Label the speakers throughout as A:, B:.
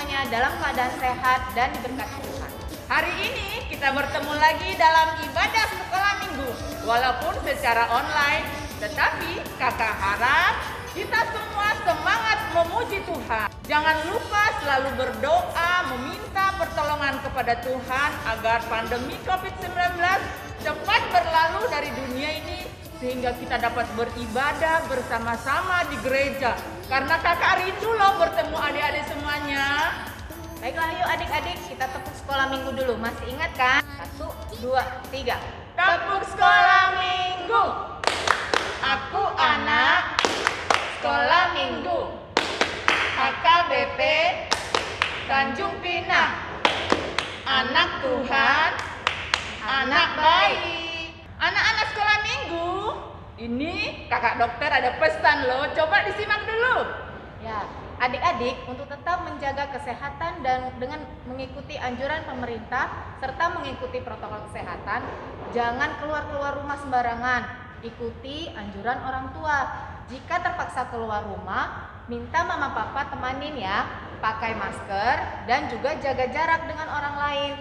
A: semuanya dalam keadaan sehat dan diberkati Tuhan.
B: Hari ini kita bertemu lagi dalam ibadah sekolah minggu. Walaupun secara online, tetapi kakak harap kita semua semangat memuji Tuhan. Jangan lupa selalu berdoa, meminta pertolongan kepada Tuhan agar pandemi COVID-19 cepat berlalu dari dunia ini, sehingga kita dapat beribadah bersama-sama di gereja. Karena kakak rindu loh bertemu adik-adik semuanya.
A: Baiklah, yuk adik-adik kita tepuk sekolah minggu dulu. Masih ingat kan? 1, 2, 3.
B: Tepuk sekolah minggu. Aku anak sekolah minggu HKBP Tanjung Pinang. Anak Tuhan, anak baik. Anak-anak sekolah minggu, ini kakak dokter ada pesan loh. Coba disimak dulu.
A: Ya, adik-adik untuk tetap menjaga kesehatan dan dengan mengikuti anjuran pemerintah serta mengikuti protokol kesehatan, jangan keluar-keluar rumah sembarangan. Ikuti anjuran orang tua. Jika terpaksa keluar rumah, minta mama papa temanin ya. Pakai masker dan juga jaga jarak dengan orang lain.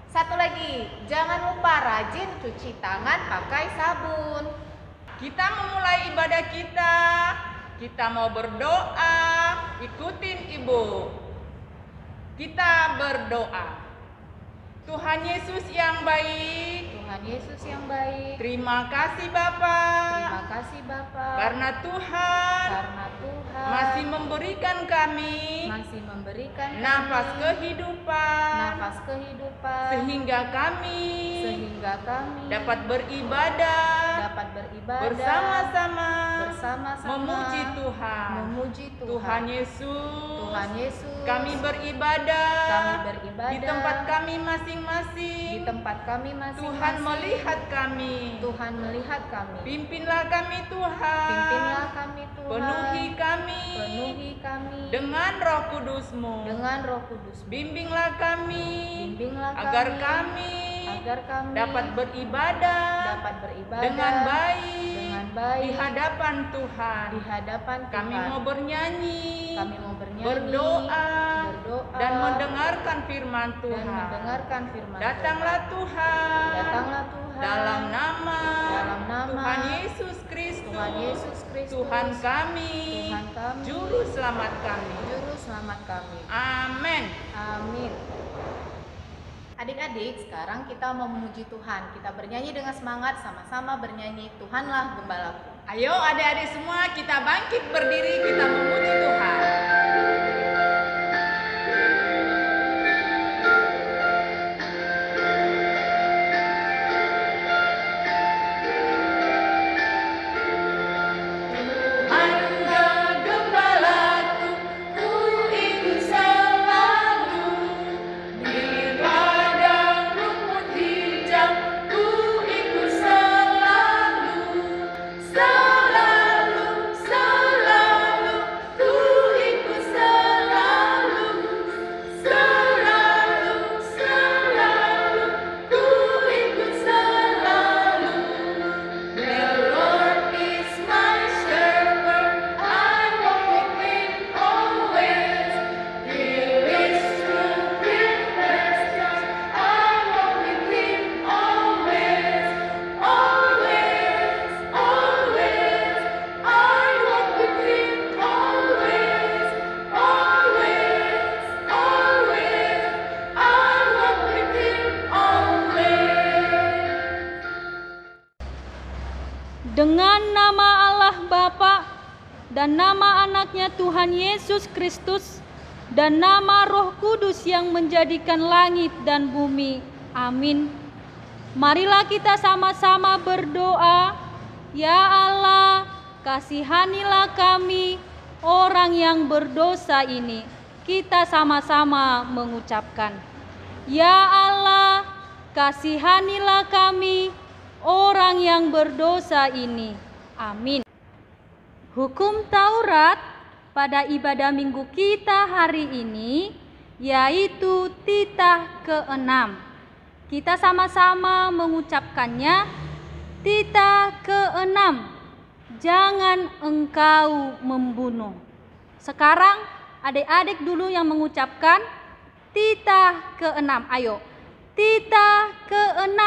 A: Satu lagi, jangan lupa rajin cuci tangan pakai sabun.
B: Kita memulai ibadah kita. Kita mau berdoa. Ikutin ibu. Kita berdoa. Tuhan Yesus yang baik,
A: Tuhan Yesus yang baik,
B: terima kasih Bapak.
A: terima kasih Bapak,
B: Karena Tuhan masih memberikan kami nafas kehidupan, sehingga kami dapat beribadah bersama-sama memuji Tuhan. Tuhan Yesus, kami beribadah di tempat kami masing-masing. Tuhan melihat kami. Pimpinlah kami Tuhan. Penuhi kami dengan Roh Kudus-Mu. Bimbinglah kami agar kami dapat beribadah dengan baik di hadapan Tuhan. Kami mau bernyanyi, berdoa, dan mendengarkan firman Tuhan. Datanglah Tuhan, dalam nama Tuhan Yesus Kristus, Tuhan kami, Juru Selamat kami. Amin.
A: Adik-adik, sekarang kita mau memuji Tuhan. Kita bernyanyi dengan semangat, sama-sama bernyanyi Tuhanlah Gembalaku.
B: Ayo adik-adik semua kita bangkit berdiri, kita memuji Tuhan.
C: Dengan nama Allah Bapa dan nama anaknya Tuhan Yesus Kristus dan nama Roh Kudus yang menjadikan langit dan bumi. Amin. Marilah kita sama-sama berdoa. Ya Allah, kasihanilah kami orang yang berdosa ini. Kita sama-sama mengucapkan, Ya Allah, kasihanilah kami orang yang berdosa ini. Amin. Hukum Taurat pada ibadah minggu kita hari ini yaitu titah ke-6. Kita sama-sama mengucapkannya. Titah ke-6, jangan engkau membunuh. Sekarang Adik-adik dulu yang mengucapkan titah ke-6. Ayo, titah ke-6.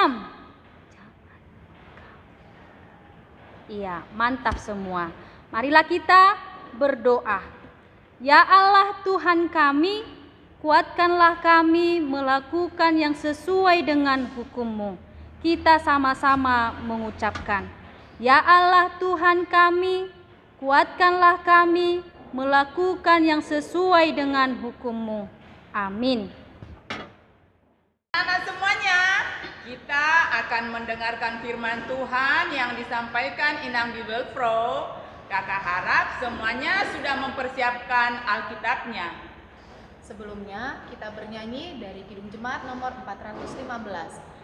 C: Iya, mantap semua. Marilah kita berdoa. Ya Allah Tuhan kami, kuatkanlah kami melakukan yang sesuai dengan hukum-Mu. Kita sama-sama mengucapkan, ya Allah Tuhan kami, kuatkanlah kami melakukan yang sesuai dengan hukum-Mu. Amin.
B: Anak semuanya, kita akan mendengarkan firman Tuhan yang disampaikan Inang Bible Pro. Kakak harap semuanya sudah mempersiapkan Alkitabnya.
A: Sebelumnya kita bernyanyi dari Kidung Jemaat nomor 415.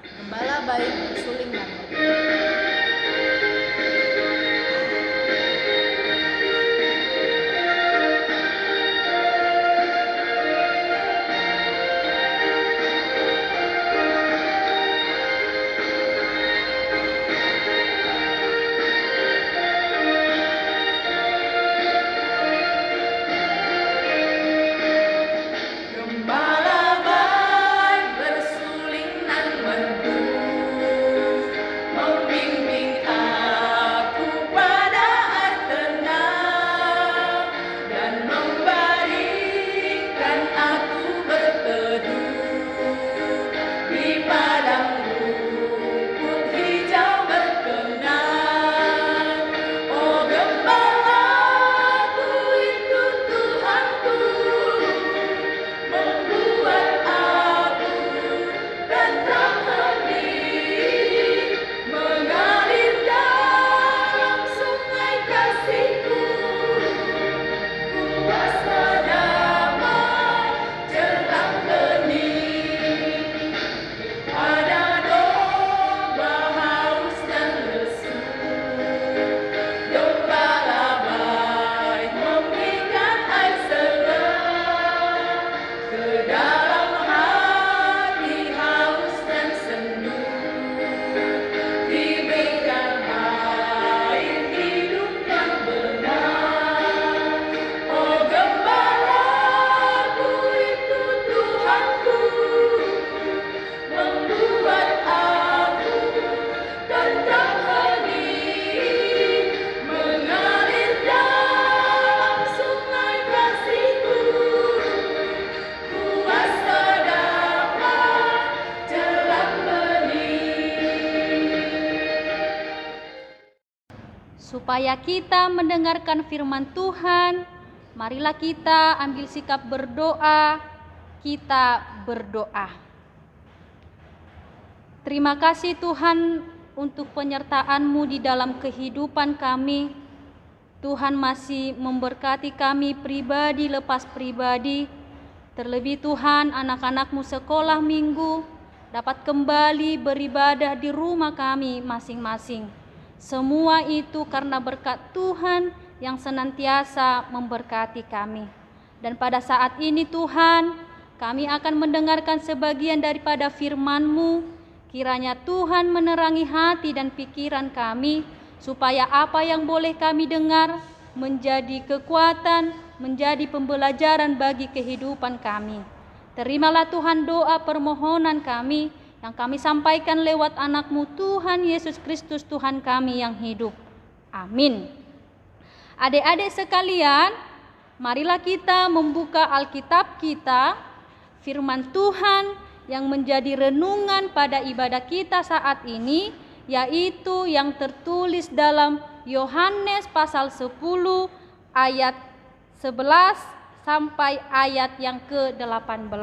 A: Gembala baik bersuling dan
C: supaya kita mendengarkan firman Tuhan, marilah kita ambil sikap berdoa. Kita berdoa. Terima kasih Tuhan untuk penyertaan-Mu di dalam kehidupan kami. Tuhan masih memberkati kami pribadi lepas pribadi. Terlebih Tuhan, anak-anak-Mu sekolah minggu dapat kembali beribadah di rumah kami masing-masing. Semua itu karena berkat Tuhan yang senantiasa memberkati kami. Dan pada saat ini Tuhan, kami akan mendengarkan sebagian daripada firman-Mu. Kiranya Tuhan menerangi hati dan pikiran kami, supaya apa yang boleh kami dengar menjadi kekuatan, menjadi pembelajaran bagi kehidupan kami. Terimalah Tuhan doa permohonan kami yang kami sampaikan lewat anak-Mu Tuhan Yesus Kristus Tuhan kami yang hidup. Amin. Adik-adik sekalian, marilah kita membuka Alkitab kita, firman Tuhan yang menjadi renungan pada ibadah kita saat ini, yaitu yang tertulis dalam Yohanes pasal 10 ayat 11 sampai ayat yang ke-18.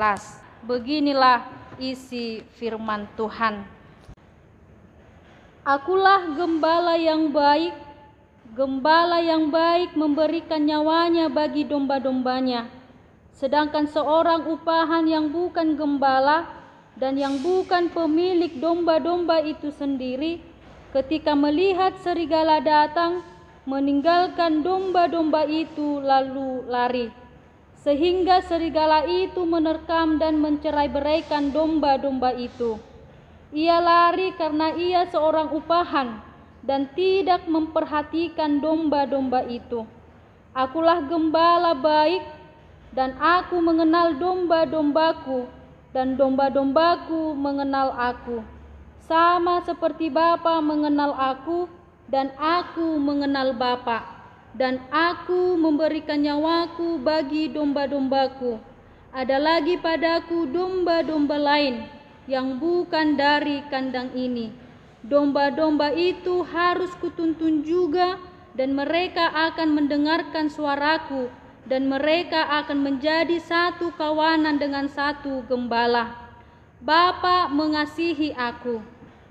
C: Beginilah isi firman Tuhan. Akulah gembala yang baik. Gembala yang baik memberikan nyawanya bagi domba-dombanya. Sedangkan seorang upahan yang bukan gembala dan yang bukan pemilik domba-domba itu sendiri, ketika melihat serigala datang, meninggalkan domba-domba itu lalu lari. Sehingga serigala itu menerkam dan mencerai-beraikan domba-domba itu. Ia lari karena ia seorang upahan dan tidak memperhatikan domba-domba itu. Akulah gembala baik. dan aku mengenal domba-dombaku, dan domba-dombaku mengenal aku. Sama seperti Bapa mengenal aku, dan aku mengenal Bapa, dan aku memberikan nyawaku bagi domba-dombaku. Ada lagi padaku domba-domba lain yang bukan dari kandang ini. Domba-domba itu harus kutuntun juga, dan mereka akan mendengarkan suaraku, dan mereka akan menjadi satu kawanan dengan satu gembala. Bapa mengasihi aku,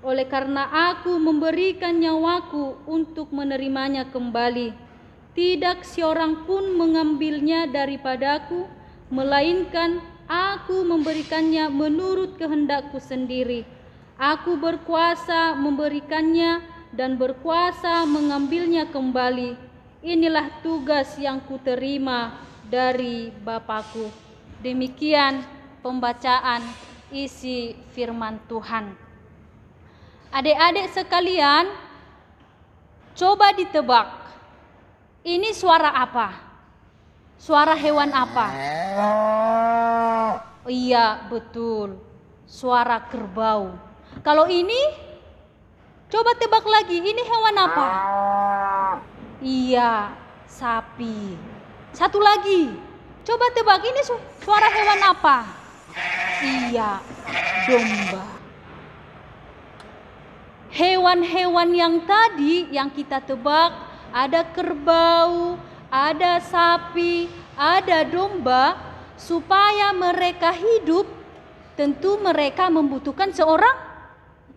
C: oleh karena aku memberikan nyawaku untuk menerimanya kembali. Tidak seorang pun mengambilnya daripadaku, melainkan aku memberikannya menurut kehendakku sendiri. Aku berkuasa memberikannya dan berkuasa mengambilnya kembali. Inilah tugas yang kuterima dari Bapakku. Demikian pembacaan isi firman Tuhan. Adik-adik sekalian, coba ditebak. Ini suara apa? Suara hewan apa? Oh, iya, betul. Suara kerbau. Kalau ini, coba tebak lagi. Ini hewan apa? Iya, sapi. Satu lagi. Coba tebak, ini suara hewan apa? Iya, domba. Hewan-hewan yang tadi yang kita tebak, ada kerbau, ada sapi, ada domba. Supaya mereka hidup, tentu mereka membutuhkan seorang,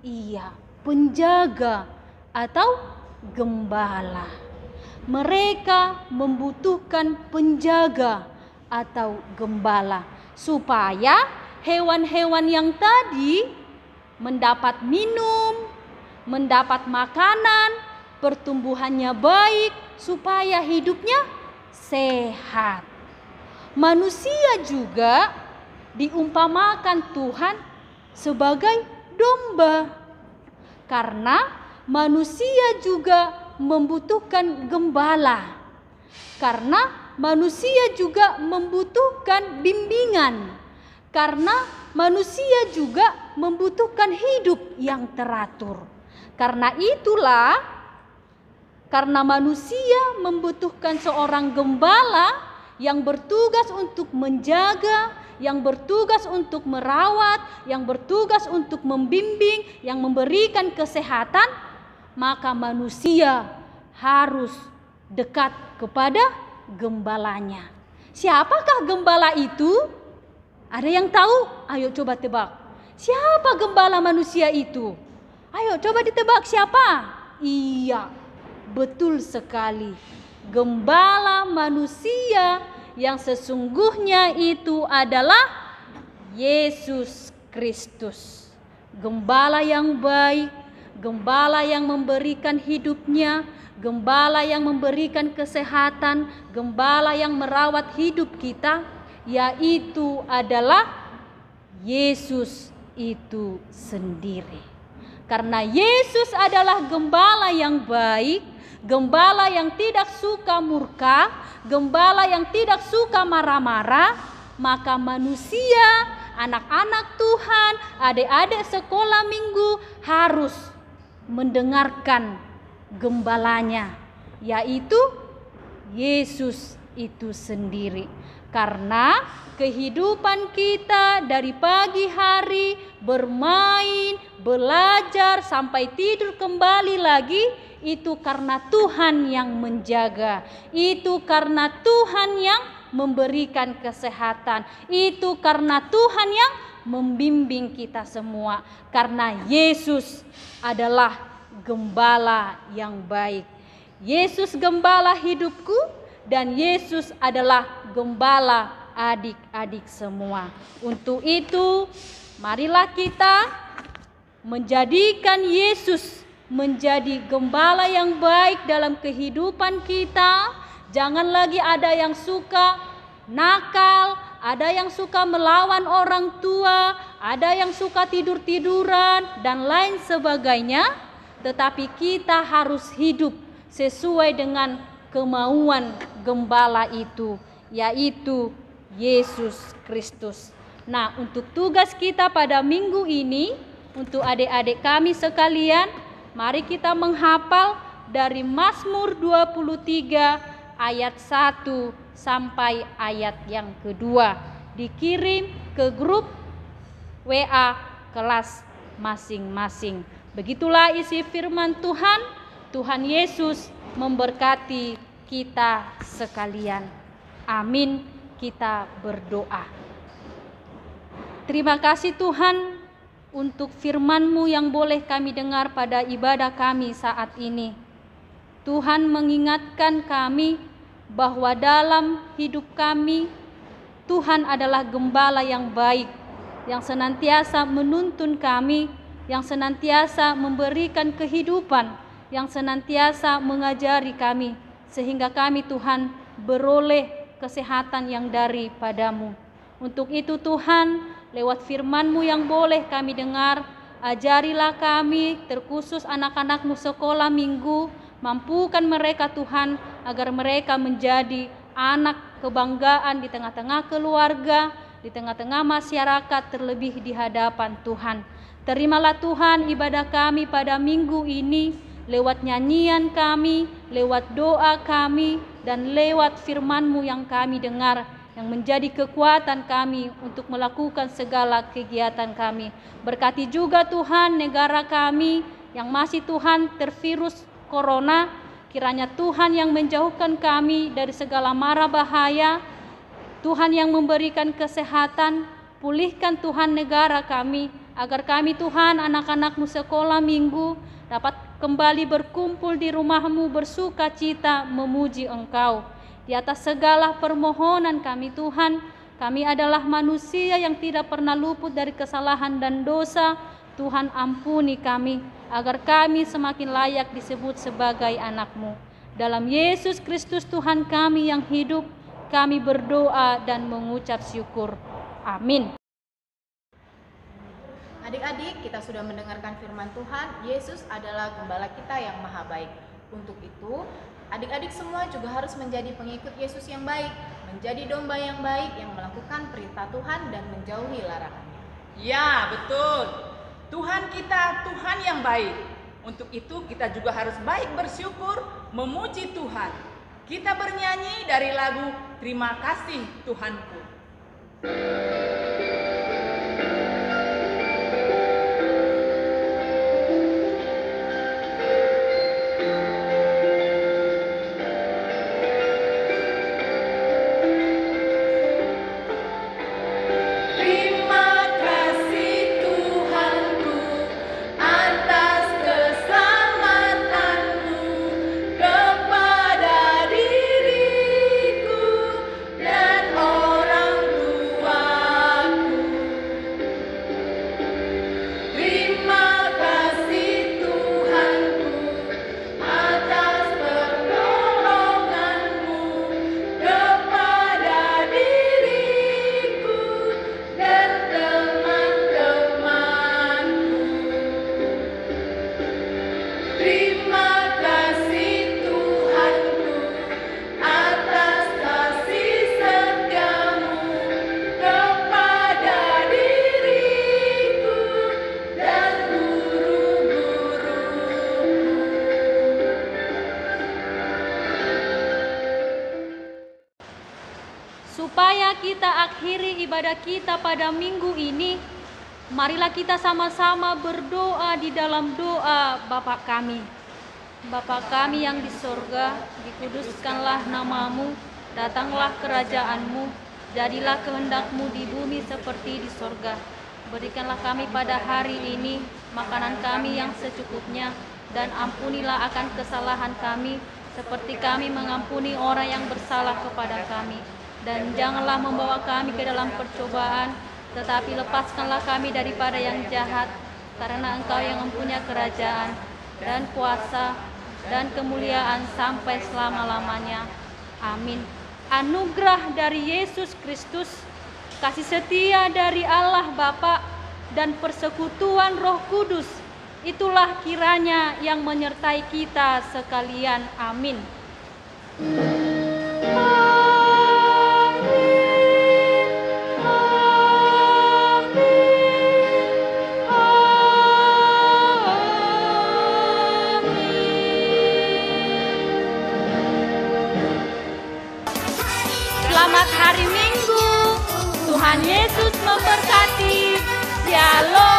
C: iya, penjaga atau gembala. Mereka membutuhkan penjaga atau gembala supaya hewan-hewan yang tadi mendapat minum, mendapat makanan, pertumbuhannya baik, supaya hidupnya sehat. Manusia juga diumpamakan Tuhan sebagai domba, karena manusia juga membutuhkan gembala, karena manusia juga membutuhkan bimbingan, karena manusia juga membutuhkan hidup yang teratur. Karena itulah, karena manusia membutuhkan seorang gembala yang bertugas untuk menjaga, yang bertugas untuk merawat, yang bertugas untuk membimbing, yang memberikan kesehatan, maka manusia harus dekat kepada gembalanya. Siapakah gembala itu? Ada yang tahu? Ayo coba tebak. Siapa gembala manusia itu? Ayo coba ditebak siapa? Iya, betul sekali. Gembala manusia yang sesungguhnya itu adalah Yesus Kristus. Gembala yang baik, gembala yang memberikan hidupnya, gembala yang memberikan kesehatan, gembala yang merawat hidup kita, yaitu adalah Yesus itu sendiri. Karena Yesus adalah gembala yang baik, gembala yang tidak suka murka, gembala yang tidak suka marah-marah, maka manusia, anak-anak Tuhan, adik-adik sekolah minggu harus mendengarkan gembalanya, yaitu Yesus itu sendiri. Karena kehidupan kita dari pagi hari bermain, belajar sampai tidur kembali lagi, itu karena Tuhan yang menjaga, itu karena Tuhan yang memberikan kesehatan, itu karena Tuhan yang membimbing kita semua. Karena Yesus adalah gembala yang baik. Yesus gembala hidupku, dan Yesus adalah gembala adik-adik semua. Untuk itu, marilah kita menjadikan Yesus menjadi gembala yang baik dalam kehidupan kita. Jangan lagi ada yang suka nakal, ada yang suka melawan orang tua, ada yang suka tidur-tiduran, dan lain sebagainya. Tetapi kita harus hidup sesuai dengan kemauan gembala itu, yaitu Yesus Kristus. Nah, untuk tugas kita pada minggu ini, untuk adik-adik kami sekalian, mari kita menghafal dari Mazmur 23 ayat 1 sampai ayat yang kedua. Dikirim ke grup WA kelas masing-masing. Begitulah isi firman Tuhan. Tuhan Yesus memberkati kita sekalian. Amin. Kita berdoa. Terima kasih Tuhan untuk firman-Mu yang boleh kami dengar pada ibadah kami saat ini. Tuhan mengingatkan kami bahwa dalam hidup kami, Tuhan adalah gembala yang baik, yang senantiasa menuntun kami, yang senantiasa memberikan kehidupan, yang senantiasa mengajari kami, sehingga kami Tuhan beroleh kesehatan yang daripadamu. Untuk itu Tuhan, lewat firman-Mu yang boleh kami dengar, ajarilah kami, terkhusus anak-anak-Mu sekolah minggu, mampukan mereka Tuhan, agar mereka menjadi anak kebanggaan di tengah-tengah keluarga, di tengah-tengah masyarakat, terlebih di hadapan Tuhan. Terimalah Tuhan ibadah kami pada minggu ini, lewat nyanyian kami, lewat doa kami, dan lewat firman-Mu yang kami dengar, yang menjadi kekuatan kami untuk melakukan segala kegiatan kami. Berkati juga Tuhan negara kami yang masih Tuhan tervirus corona, kiranya Tuhan yang menjauhkan kami dari segala mara bahaya, Tuhan yang memberikan kesehatan, pulihkan Tuhan negara kami, agar kami Tuhan anak-anak-Mu sekolah minggu dapat kembali berkumpul di rumah-Mu bersuka cita memuji Engkau. Di atas segala permohonan kami Tuhan, kami adalah manusia yang tidak pernah luput dari kesalahan dan dosa. Tuhan ampuni kami, agar kami semakin layak disebut sebagai anak-Mu. Dalam Yesus Kristus Tuhan kami yang hidup, kami berdoa dan mengucap syukur. Amin.
A: Adik-adik, kita sudah mendengarkan firman Tuhan. Yesus adalah gembala kita yang maha baik. Untuk itu, adik-adik semua juga harus menjadi pengikut Yesus yang baik, menjadi domba yang baik yang melakukan perintah Tuhan dan menjauhi larangannya.
B: Ya, betul. Tuhan kita Tuhan yang baik. Untuk itu kita juga harus baik bersyukur, memuji Tuhan. Kita bernyanyi dari lagu Terima Kasih Tuhanku.
C: Supaya kita akhiri ibadah kita pada minggu ini, marilah kita sama-sama berdoa di dalam doa Bapa kami. Bapa kami yang di sorga, dikuduskanlah namamu, datanglah kerajaan-Mu, jadilah kehendak-Mu di bumi seperti di sorga. Berikanlah kami pada hari ini makanan kami yang secukupnya, dan ampunilah akan kesalahan kami, seperti kami mengampuni orang yang bersalah kepada kami. Dan janganlah membawa kami ke dalam percobaan, tetapi lepaskanlah kami daripada yang jahat, karena Engkau yang mempunyai kerajaan dan kuasa dan kemuliaan sampai selama-lamanya. Amin. Anugerah dari Yesus Kristus, kasih setia dari Allah Bapa, dan persekutuan Roh Kudus, itulah kiranya yang menyertai kita sekalian. Amin. Amin. Tuhan Yesus memberkati. Shalom.